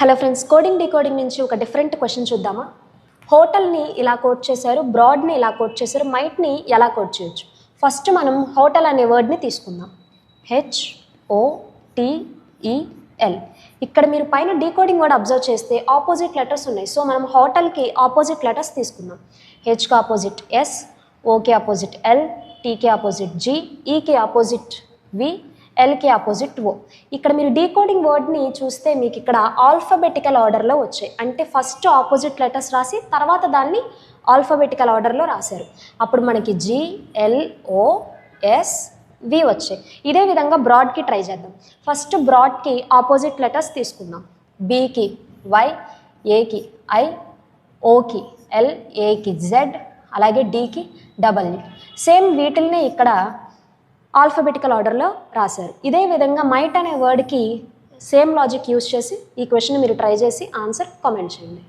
Hello friends, coding decoding నుంచి ఒక different question చూద్దామా. హోటల్ని ఇలా కోడ్ చేశారు, బ్రాడ్ని ఇలా కోడ్ చేశారు, మైట్ని ఎలా కోడ్ చేయొచ్చు. ఫస్ట్ మనం హోటల్ అనే వర్డ్ని తీసుకుందాం. HOTEL. ఇక్కడ మీరు పైన డీకోడింగ్ వర్డ్ అబ్జర్వ్ చేస్తే ఆపోజిట్ లెటర్స్ ఉన్నాయి. సో మనం హోటల్కి ఆపోజిట్ లెటర్స్ తీసుకుందాం. హెచ్కి ఆపోజిట్ S, ఓకి ఆపోజిట్ L, టీకి ఆపోజిట్ G, ఈకి ఆపోజిట్ V, ఎల్కి ఆపోజిట్ ఓ. ఇక్కడ మీరు డీకోడింగ్ వర్డ్ని చూస్తే మీకు ఇక్కడ ఆల్ఫాబెటికల్ ఆర్డర్లో వచ్చాయి. అంటే ఫస్ట్ ఆపోజిట్ లెటర్స్ రాసి తర్వాత దాన్ని ఆల్ఫాబెటికల్ ఆర్డర్లో రాశారు. అప్పుడు మనకి GLOSV వచ్చాయి. ఇదే విధంగా బ్రాడ్కి ట్రై చేద్దాం. ఫస్ట్ బ్రాడ్కి ఆపోజిట్ లెటర్స్ తీసుకుందాం. బీకి Y, ఏకి I, ఓకి L, ఏకి Z, అలాగే డీకి W. సేమ్ వీటిల్ని ఇక్కడ ఆల్ఫాబెటికల్ ఆర్డర్లో రాశారు. ఇదే విధంగా మైట్ అనే వర్డ్కి సేమ్ లాజిక్ యూజ్ చేసి ఈ క్వశ్చన్ మీరు ట్రై చేసి ఆన్సర్ కామెంట్ చేయండి.